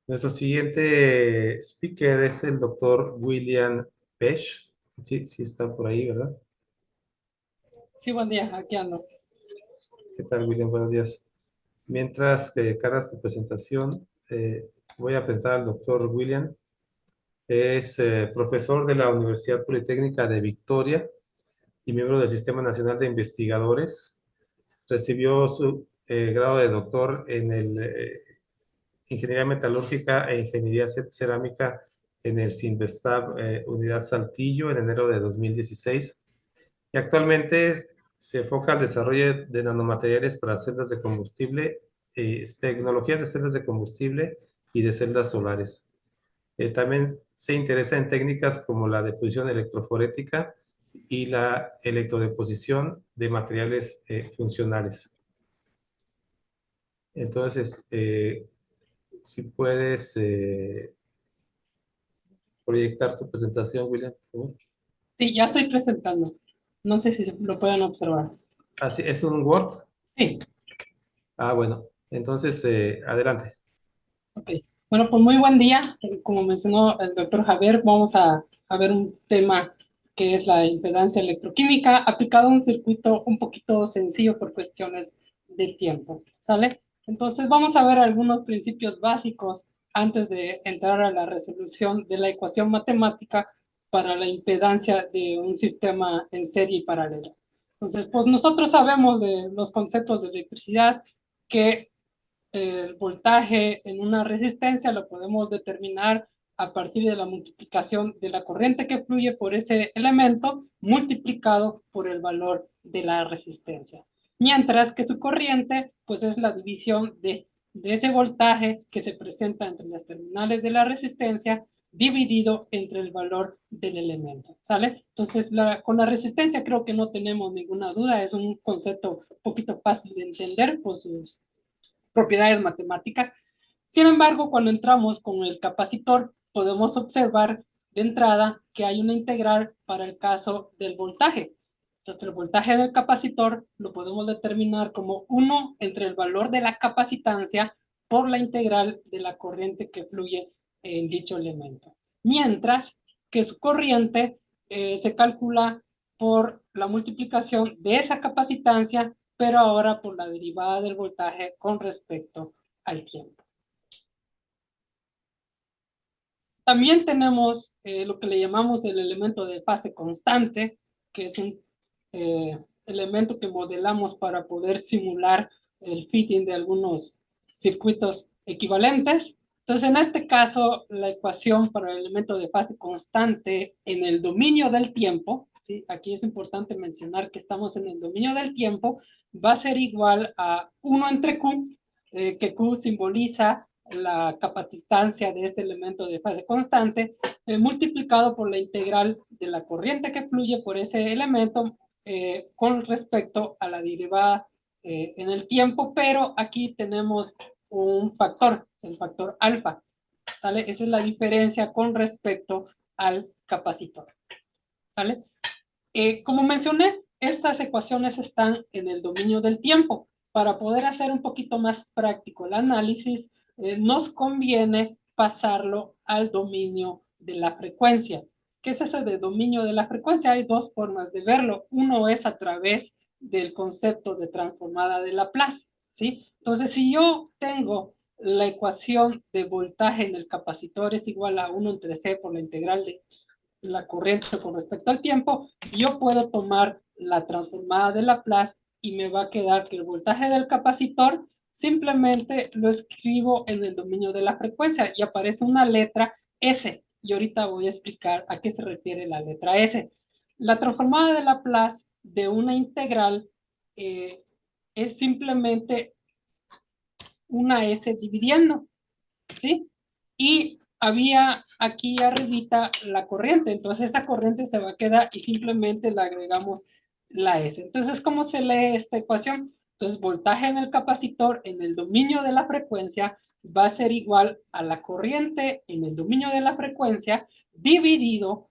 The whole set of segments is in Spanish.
Nuestro siguiente speaker es el doctor William Pesch. Sí, sí está por ahí, ¿verdad? Sí, buen día, aquí ando. ¿Qué tal, William? Buenos días. Mientras que cargas tu presentación, voy a presentar al doctor William. Es profesor de la Universidad Politécnica de Victoria y miembro del Sistema Nacional de Investigadores. Recibió su grado de doctor en Ingeniería Metalúrgica e Ingeniería Cerámica en el Sinvestab Unidad Saltillo en enero de 2016 y actualmente se enfoca al desarrollo de nanomateriales para celdas de combustible, tecnologías de celdas de combustible y de celdas solares. También se interesa en técnicas como la deposición electroforética y la electrodeposición de materiales funcionales. Entonces, si puedes proyectar tu presentación, William. Sí, ya estoy presentando. No sé si lo pueden observar. Así, ¿es un Word? Sí, Ah, bueno. Entonces, adelante. ok. Bueno, pues muy buen día. Como mencionó el doctor Javier, vamos a ver un tema que es la impedancia electroquímica aplicado a un circuito un poquito sencillo por cuestiones de tiempo. ¿Sale? Entonces vamos a ver algunos principios básicos antes de entrar a la resolución de la ecuación matemática para la impedancia de un sistema en serie y paralelo. Entonces, pues nosotros sabemos de los conceptos de electricidad que el voltaje en una resistencia lo podemos determinar a partir de la multiplicación de la corriente que fluye por ese elemento multiplicado por el valor de la resistencia. Mientras que su corriente, pues es la división de ese voltaje que se presenta entre las terminales de la resistencia dividido entre el valor del elemento, ¿sale? Entonces, con la resistencia creo que no tenemos ninguna duda, es un concepto un poquito fácil de entender por sus propiedades matemáticas. Sin embargo, cuando entramos con el capacitor, podemos observar de entrada que hay una integral para el caso del voltaje. Entonces, el voltaje del capacitor lo podemos determinar como 1 entre el valor de la capacitancia por la integral de la corriente que fluye en dicho elemento. Mientras que su corriente se calcula por la multiplicación de esa capacitancia, pero ahora por la derivada del voltaje con respecto al tiempo. También tenemos lo que le llamamos el elemento de fase constante, que es un elemento que modelamos para poder simular el fitting de algunos circuitos equivalentes. Entonces, en este caso, la ecuación para el elemento de fase constante en el dominio del tiempo, ¿sí? Aquí es importante mencionar que estamos en el dominio del tiempo, va a ser igual a 1 entre Q, que Q simboliza la capacitancia de este elemento de fase constante, multiplicado por la integral de la corriente que fluye por ese elemento con respecto a la derivada en el tiempo, pero aquí tenemos un factor, el factor alfa, ¿sale? Esa es la diferencia con respecto al capacitor, ¿sale? Como mencioné, estas ecuaciones están en el dominio del tiempo. Para poder hacer un poquito más práctico el análisis, nos conviene pasarlo al dominio de la frecuencia. ¿Qué es ese de dominio de la frecuencia? Hay dos formas de verlo. Uno es a través del concepto de transformada de Laplace, ¿sí? Entonces, si yo tengo la ecuación de voltaje en el capacitor es igual a 1 entre C por la integral de la corriente con respecto al tiempo, yo puedo tomar la transformada de Laplace y me va a quedar que el voltaje del capacitor simplemente lo escribo en el dominio de la frecuencia y aparece una letra S. Y ahorita voy a explicar a qué se refiere la letra S. La transformada de Laplace de una integral es simplemente una S dividiendo, ¿sí? Y había aquí arribita la corriente, entonces esa corriente se va a quedar y simplemente le agregamos la S. Entonces, ¿cómo se lee esta ecuación? Entonces, voltaje en el capacitor en el dominio de la frecuencia va a ser igual a la corriente en el dominio de la frecuencia dividido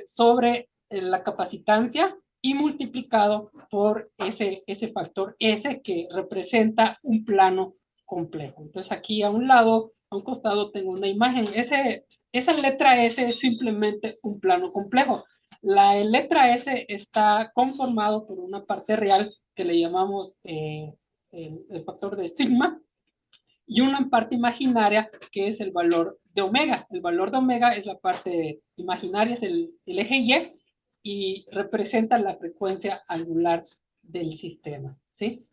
sobre la capacitancia y multiplicado por ese factor S que representa un plano complejo. Entonces aquí a un lado a un costado tengo una imagen. Esa letra S es simplemente un plano complejo. La letra S está conformado por una parte real que le llamamos el factor de sigma, y una parte imaginaria que es el valor de omega. El valor de omega es la parte imaginaria, es el eje y representa la frecuencia angular del sistema, ¿sí?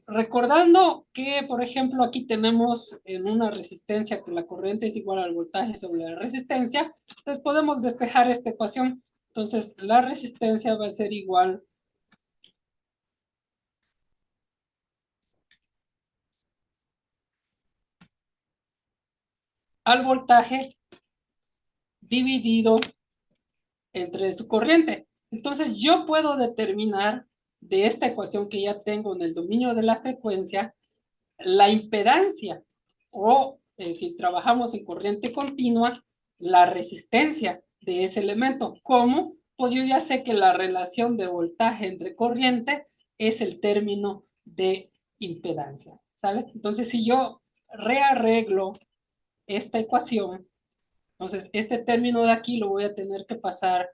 Recordando que, por ejemplo, aquí tenemos en una resistencia que la corriente es igual al voltaje sobre la resistencia, entonces podemos despejar esta ecuación. Entonces, la resistencia va a ser igual al voltaje dividido entre su corriente. Entonces, yo puedo determinar de esta ecuación que ya tengo en el dominio de la frecuencia, la impedancia, o si trabajamos en corriente continua, la resistencia de ese elemento. ¿Cómo? Pues yo ya sé que la relación de voltaje entre corriente es el término de impedancia, ¿sale? Entonces, si yo rearreglo esta ecuación, entonces este término de aquí lo voy a tener que pasar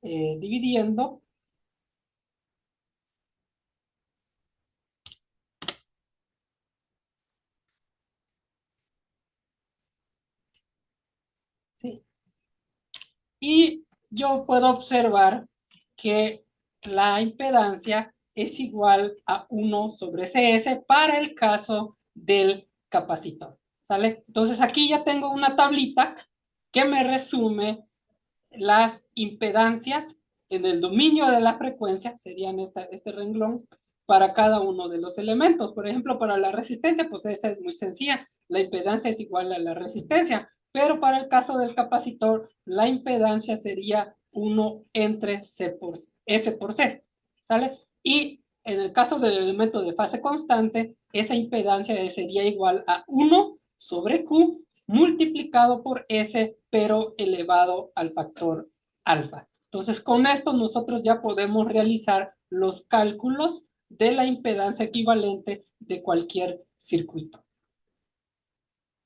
dividiendo. ¿Sí? Y yo puedo observar que la impedancia es igual a 1 sobre CS para el caso del capacitor, ¿sale? Entonces aquí ya tengo una tablita que me resume las impedancias en el dominio de la frecuencia, serían este renglón, para cada uno de los elementos. Por ejemplo, para la resistencia, pues esa es muy sencilla. La impedancia es igual a la resistencia, pero para el caso del capacitor, la impedancia sería 1 entre S por C, ¿sale? Y en el caso del elemento de fase constante, esa impedancia sería igual a 1 sobre Q multiplicado por S, pero elevado al factor alfa. Entonces, con esto nosotros ya podemos realizar los cálculos de la impedancia equivalente de cualquier circuito.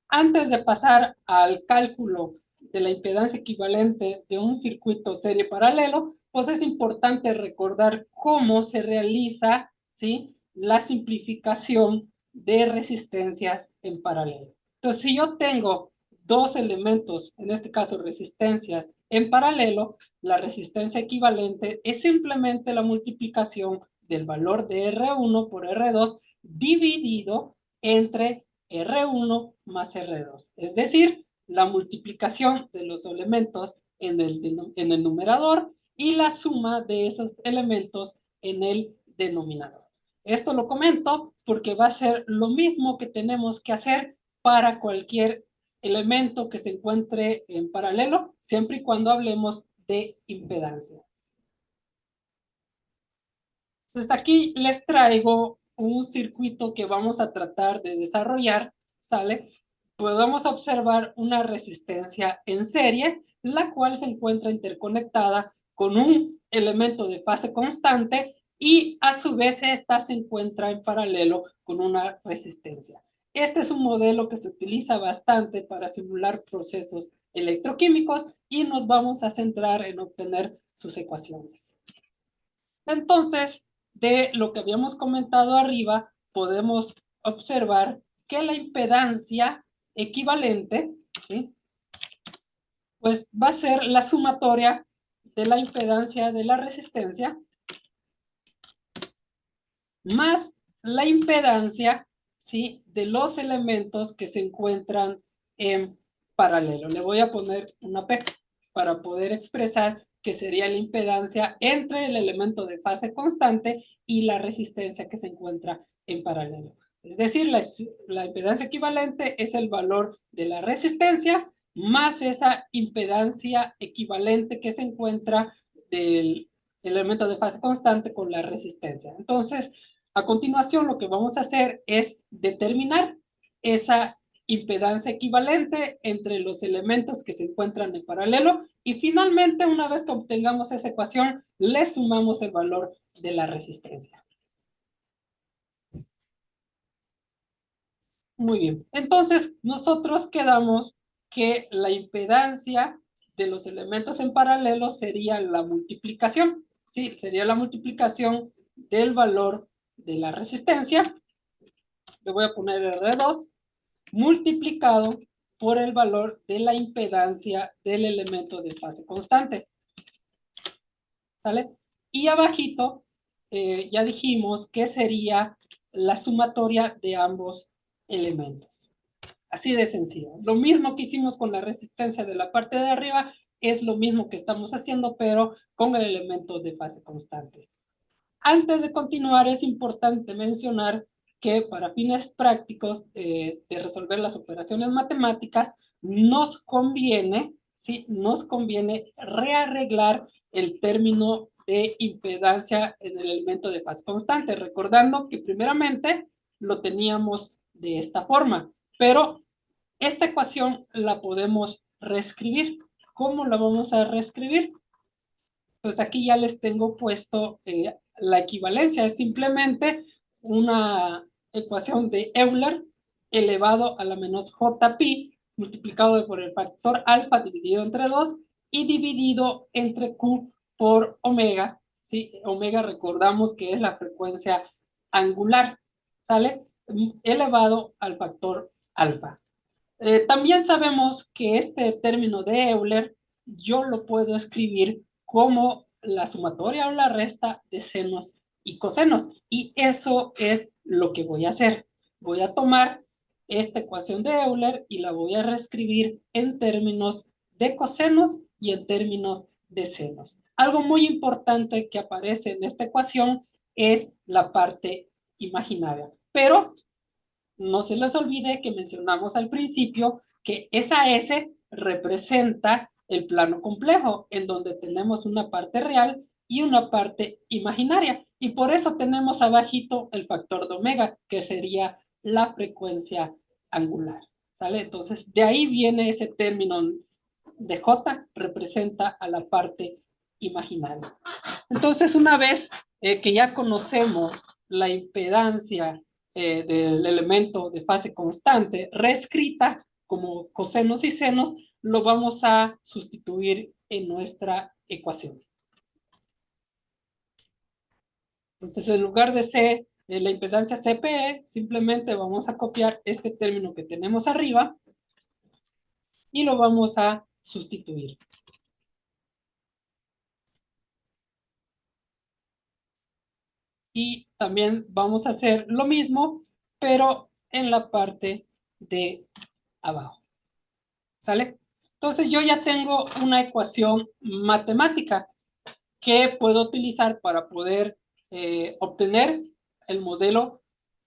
Antes de pasar al cálculo de la impedancia equivalente de un circuito serie paralelo, pues es importante recordar cómo se realiza, ¿sí?, la simplificación de resistencias en paralelo. Entonces, si yo tengo dos elementos, en este caso resistencias en paralelo, la resistencia equivalente es simplemente la multiplicación del valor de R1 por R2 dividido entre R1 más R2. Es decir, la multiplicación de los elementos en el numerador y la suma de esos elementos en el denominador. Esto lo comento porque va a ser lo mismo que tenemos que hacer para cualquier elemento que se encuentre en paralelo, siempre y cuando hablemos de impedancia. Entonces aquí les traigo un circuito que vamos a tratar de desarrollar, ¿sale? Podemos observar una resistencia en serie, la cual se encuentra interconectada con un elemento de fase constante y a su vez esta se encuentra en paralelo con una resistencia. Este es un modelo que se utiliza bastante para simular procesos electroquímicos y nos vamos a centrar en obtener sus ecuaciones. Entonces, de lo que habíamos comentado arriba, podemos observar que la impedancia equivalente, ¿sí?, pues va a ser la sumatoria de la impedancia de la resistencia más la impedancia, ¿sí?, de los elementos que se encuentran en paralelo. Le voy a poner una P para poder expresar que sería la impedancia entre el elemento de fase constante y la resistencia que se encuentra en paralelo. Es decir, la impedancia equivalente es el valor de la resistencia más esa impedancia equivalente que se encuentra del elemento de fase constante con la resistencia. Entonces, a continuación, lo que vamos a hacer es determinar esa impedancia equivalente entre los elementos que se encuentran en paralelo y finalmente, una vez que obtengamos esa ecuación, le sumamos el valor de la resistencia. Muy bien. Entonces, nosotros quedamos que la impedancia de los elementos en paralelo sería la multiplicación. Sí, sería la multiplicación del valor de la resistencia. Le voy a poner R2 multiplicado por el valor de la impedancia del elemento de fase constante. ¿Sale? Y abajito, ya dijimos que sería la sumatoria de ambos elementos. Así de sencillo. Lo mismo que hicimos con la resistencia de la parte de arriba, es lo mismo que estamos haciendo, pero con el elemento de fase constante. Antes de continuar, es importante mencionar que para fines prácticos de resolver las operaciones matemáticas, nos conviene, ¿sí? Nos conviene rearreglar el término de impedancia en el elemento de fase constante, recordando que primeramente lo teníamos de esta forma, pero esta ecuación la podemos reescribir. ¿Cómo la vamos a reescribir? Pues aquí ya les tengo puesto la equivalencia, es simplemente una ecuación de Euler elevado a la menos jpi multiplicado por el factor alfa dividido entre 2 y dividido entre q por omega, ¿sí? Omega recordamos que es la frecuencia angular, ¿sale? Elevado al factor alfa. También sabemos que este término de Euler yo lo puedo escribir como la sumatoria o la resta de senos y cosenos. Y eso es lo que voy a hacer. Voy a tomar esta ecuación de Euler y la voy a reescribir en términos de cosenos y en términos de senos. Algo muy importante que aparece en esta ecuación es la parte imaginaria. Pero no se les olvide que mencionamos al principio que esa S representa el plano complejo, en donde tenemos una parte real y una parte imaginaria. Y por eso tenemos abajito el factor de omega, que sería la frecuencia angular. ¿Sale? Entonces, de ahí viene ese término de J, representa a la parte imaginaria. Entonces, una vez que ya conocemos la impedancia del elemento de fase constante reescrita como cosenos y senos, lo vamos a sustituir en nuestra ecuación. Entonces, en lugar de C, la impedancia CPE, simplemente vamos a copiar este término que tenemos arriba y lo vamos a sustituir. Y también vamos a hacer lo mismo, pero en la parte de abajo. ¿Sale? Entonces yo ya tengo una ecuación matemática que puedo utilizar para poder obtener el modelo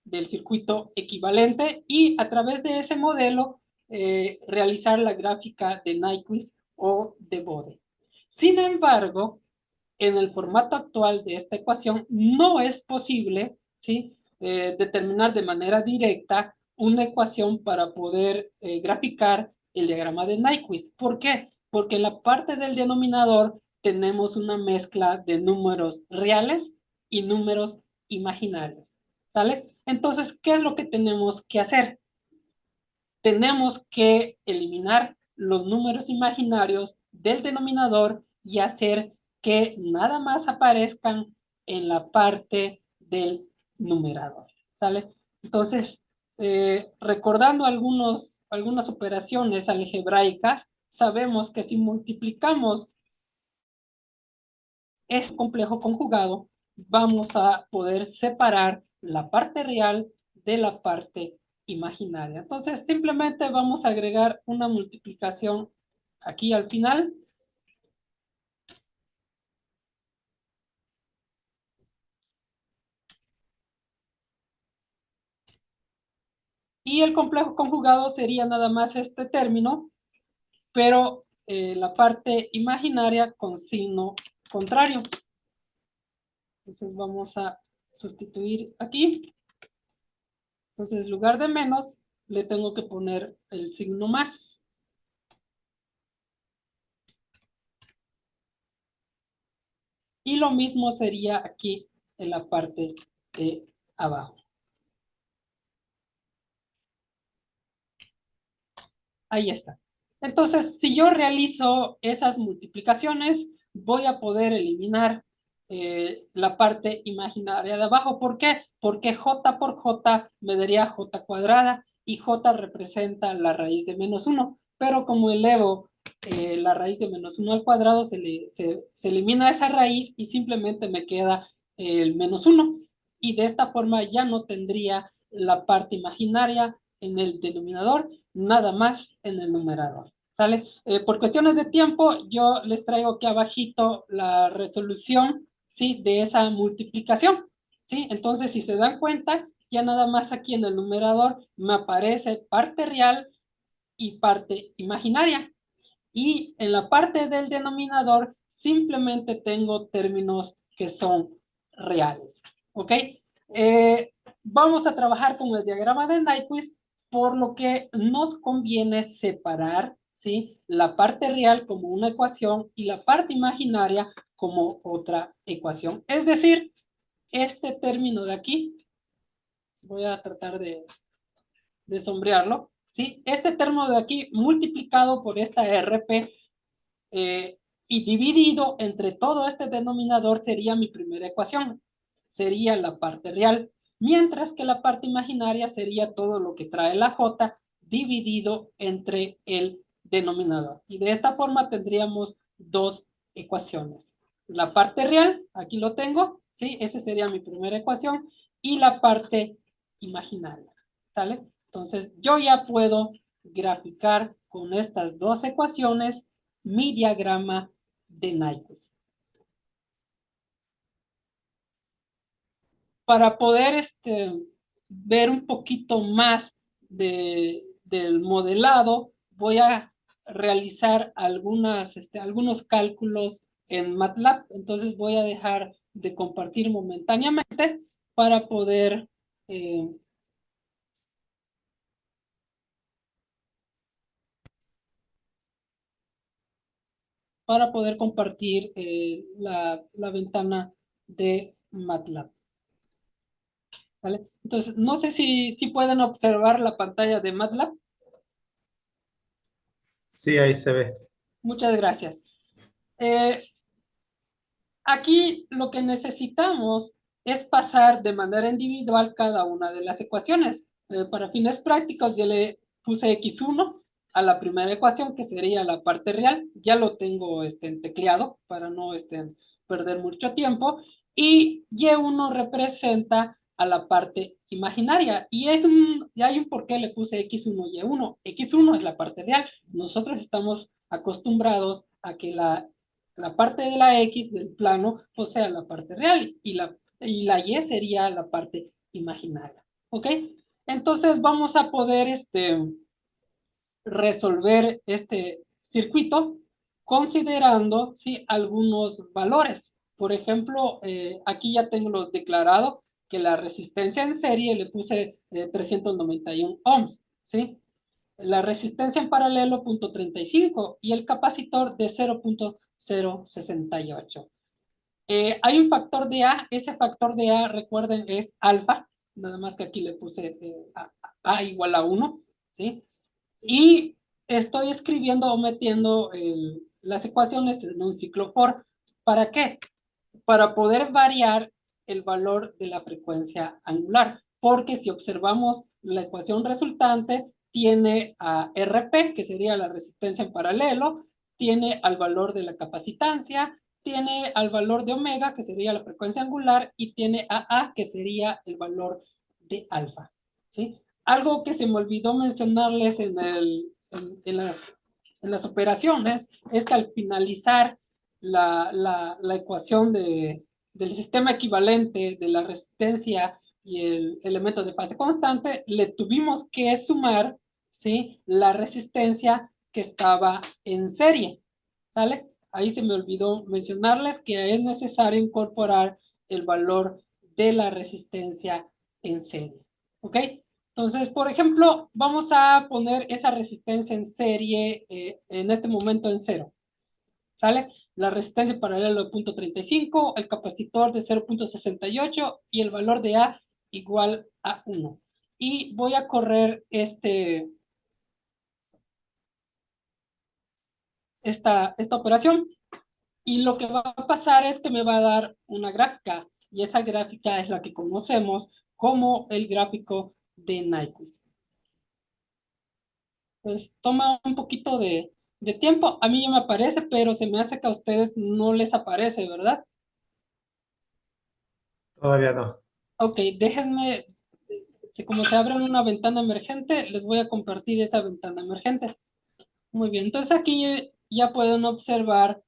del circuito equivalente y a través de ese modelo realizar la gráfica de Nyquist o de Bode. Sin embargo, en el formato actual de esta ecuación no es posible, ¿sí? Determinar de manera directa una ecuación para poder graficar el diagrama de Nyquist. ¿Por qué? Porque en la parte del denominador tenemos una mezcla de números reales y números imaginarios. ¿Sale? Entonces, ¿qué es lo que tenemos que hacer? Tenemos que eliminar los números imaginarios del denominador y hacer que nada más aparezcan en la parte del numerador. ¿Sale? Entonces, recordando algunas operaciones algebraicas, sabemos que si multiplicamos este complejo conjugado, vamos a poder separar la parte real de la parte imaginaria. Entonces, simplemente vamos a agregar una multiplicación aquí al final. Y el complejo conjugado sería nada más este término, pero la parte imaginaria con signo contrario. Entonces vamos a sustituir aquí. Entonces, en lugar de menos, le tengo que poner el signo más. Y lo mismo sería aquí en la parte de abajo. Ahí está. Entonces, si yo realizo esas multiplicaciones, voy a poder eliminar la parte imaginaria de abajo. ¿Por qué? Porque j por j me daría j cuadrada y j representa la raíz de menos 1. Pero como elevo la raíz de menos 1 al cuadrado, se elimina esa raíz y simplemente me queda el menos 1. Y de esta forma ya no tendría la parte imaginaria en el denominador, nada más en el numerador. ¿Sale? Por cuestiones de tiempo, yo les traigo aquí abajito la resolución, ¿sí? De esa multiplicación, ¿sí? Entonces, si se dan cuenta, ya nada más aquí en el numerador me aparece parte real y parte imaginaria. Y en la parte del denominador simplemente tengo términos que son reales. ¿Ok? Vamos a trabajar con el diagrama de Nyquist, por lo que nos conviene separar, ¿sí? La parte real como una ecuación y la parte imaginaria como otra ecuación. Es decir, este término de aquí, voy a tratar de sombrearlo, ¿sí? Este término de aquí multiplicado por esta RP y dividido entre todo este denominador sería mi primera ecuación, sería la parte real, mientras que la parte imaginaria sería todo lo que trae la j dividido entre el denominador. Y de esta forma tendríamos dos ecuaciones. La parte real, aquí lo tengo, ¿sí? Esa sería mi primera ecuación, y la parte imaginaria, ¿sale? Entonces yo ya puedo graficar con estas dos ecuaciones mi diagrama de Nyquist. Para poder ver un poquito más del modelado, voy a realizar algunos cálculos en MATLAB. Entonces voy a dejar de compartir momentáneamente para poder eh, compartir la ventana de MATLAB. ¿Vale? Entonces, no sé si pueden observar la pantalla de MATLAB. Sí, ahí se ve. Muchas gracias. Eh, Aquí lo que necesitamos es pasar de manera individual cada una de las ecuaciones. Para fines prácticos, yo le puse x1 a la primera ecuación, que sería la parte real. Ya lo tengo tecleado para no perder mucho tiempo. Y y1 representa a la parte imaginaria. Y hay un por qué le puse x1 y1. X1 es la parte real. Nosotros estamos acostumbrados a que la parte de la X del plano pues sea la parte real y la Y sería la parte imaginaria. ¿Ok? Entonces vamos a poder resolver este circuito considerando ¿sí? Algunos valores. Por ejemplo, aquí ya tengo los declarado que la resistencia en serie le puse 391 ohms, ¿sí? La resistencia en paralelo 0.35 y el capacitor de 0.068. Hay un factor de A, ese factor de A, recuerden, es alfa, nada más que aquí le puse A igual a 1, ¿sí? Y estoy escribiendo o metiendo las ecuaciones en un ciclo for. ¿Para qué? Para poder variar el valor de la frecuencia angular, porque si observamos la ecuación resultante, tiene a RP, que sería la resistencia en paralelo, tiene al valor de la capacitancia, tiene al valor de omega, que sería la frecuencia angular, y tiene a A, que sería el valor de alfa. ¿Sí? Algo que se me olvidó mencionarles en las operaciones es que al finalizar la ecuación del sistema equivalente de la resistencia y el elemento de fase constante, le tuvimos que sumar, ¿sí? La resistencia que estaba en serie, ¿sale? Ahí se me olvidó mencionarles que es necesario incorporar el valor de la resistencia en serie, ¿ok? Entonces, por ejemplo, vamos a poner esa resistencia en serie en este momento en 0, ¿sale? La resistencia paralela de 0.35, el capacitor de 0.68 y el valor de A igual a 1. Y voy a correr esta operación. Y lo que va a pasar es que me va a dar una gráfica. Y esa gráfica es la que conocemos como el gráfico de Nyquist. Pues toma un poquito de tiempo. A mí ya me aparece, pero se me hace que a ustedes no les aparece, ¿verdad? Todavía no. Ok, déjenme, como se abre una ventana emergente, les voy a compartir esa ventana emergente. Muy bien, entonces aquí ya pueden observar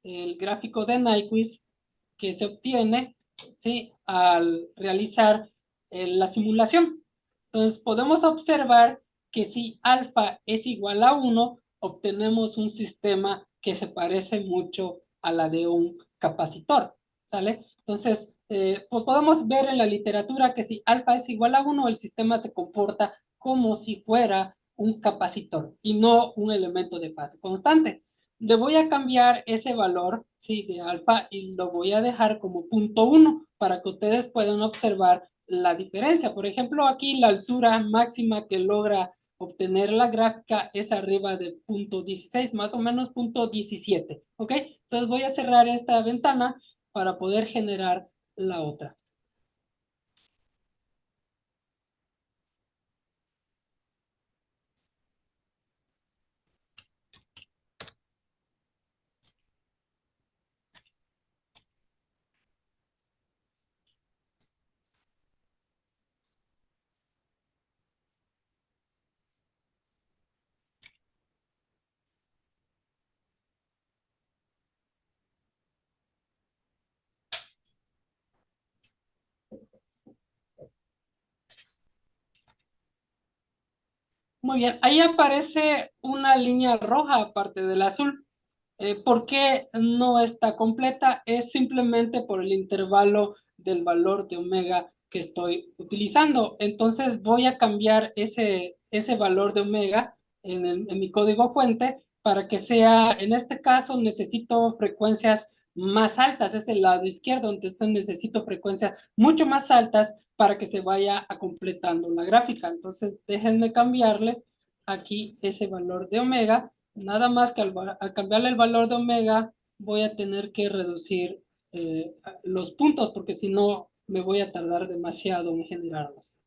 el gráfico de Nyquist que se obtiene, ¿sí? Al realizar la simulación. Entonces podemos observar que si alfa es igual a 1, obtenemos un sistema que se parece mucho a la de un capacitor, ¿sale? Entonces, pues podemos ver en la literatura que si alfa es igual a 1, el sistema se comporta como si fuera un capacitor y no un elemento de fase constante. Le voy a cambiar ese valor, ¿sí? De alfa y lo voy a dejar como 0.1 para que ustedes puedan observar la diferencia. Por ejemplo, aquí la altura máxima que logra obtener la gráfica es arriba de 0.16, más o menos 0.17, ¿ok? Entonces voy a cerrar esta ventana para poder generar la otra. Muy bien, ahí aparece una línea roja aparte del azul. ¿Por qué no está completa? Es simplemente por el intervalo del valor de omega que estoy utilizando. Entonces voy a cambiar ese valor de omega en mi código fuente para que sea, en este caso necesito frecuencias más altas, es el lado izquierdo, entonces necesito frecuencias mucho más altas para que se vaya a completando la gráfica. Entonces déjenme cambiarle aquí ese valor de omega. Nada más que al cambiarle el valor de omega voy a tener que reducir los puntos porque si no me voy a tardar demasiado en generarlos.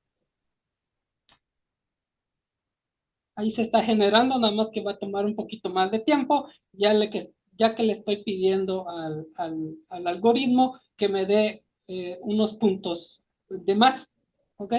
Ahí se está generando, nada más que va a tomar un poquito más de tiempo, ya que le estoy pidiendo al algoritmo que me dé unos puntos de más. ¿Ok?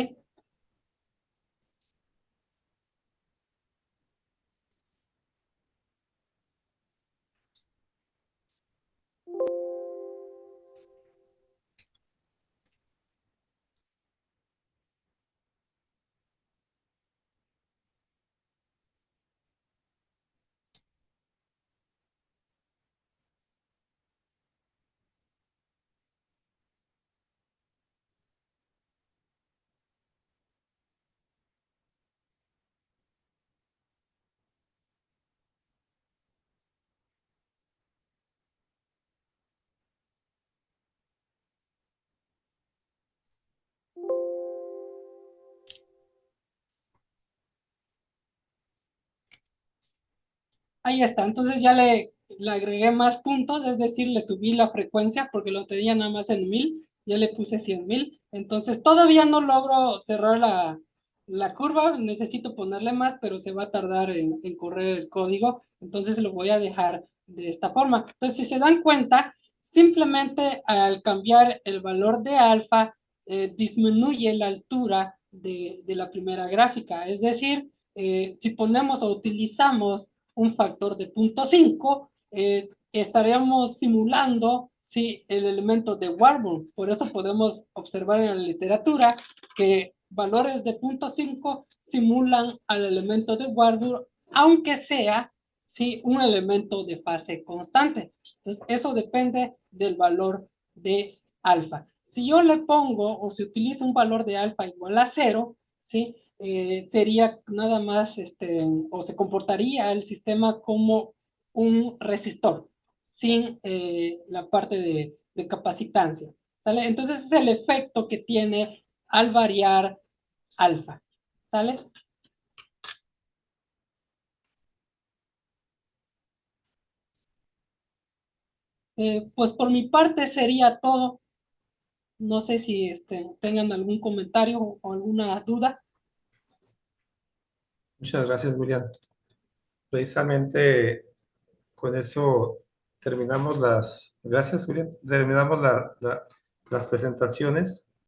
Ahí está, entonces ya le agregué más puntos, es decir, le subí la frecuencia porque lo tenía nada más en 1000, ya le puse 100,000, entonces todavía no logro cerrar la curva, necesito ponerle más, pero se va a tardar en correr el código, entonces lo voy a dejar de esta forma. Entonces, si se dan cuenta, simplemente al cambiar el valor de alfa, disminuye la altura de la primera gráfica, es decir, si ponemos o utilizamos un factor de 0.5, estaríamos simulando, sí, el elemento de Warburg. Por eso podemos observar en la literatura que valores de 0.5 simulan al elemento de Warburg, aunque sea, sí, un elemento de fase constante. Entonces, eso depende del valor de alfa. Si yo le pongo o si utilizo un valor de alfa igual a 0, ¿sí? Sería nada más, o se comportaría el sistema como un resistor, sin la parte de capacitancia, ¿sale? Entonces es el efecto que tiene al variar alfa, ¿sale? Pues por mi parte sería todo. No sé si tengan algún comentario o alguna duda. Muchas gracias, William. Precisamente con eso terminamos gracias, William. Terminamos las presentaciones.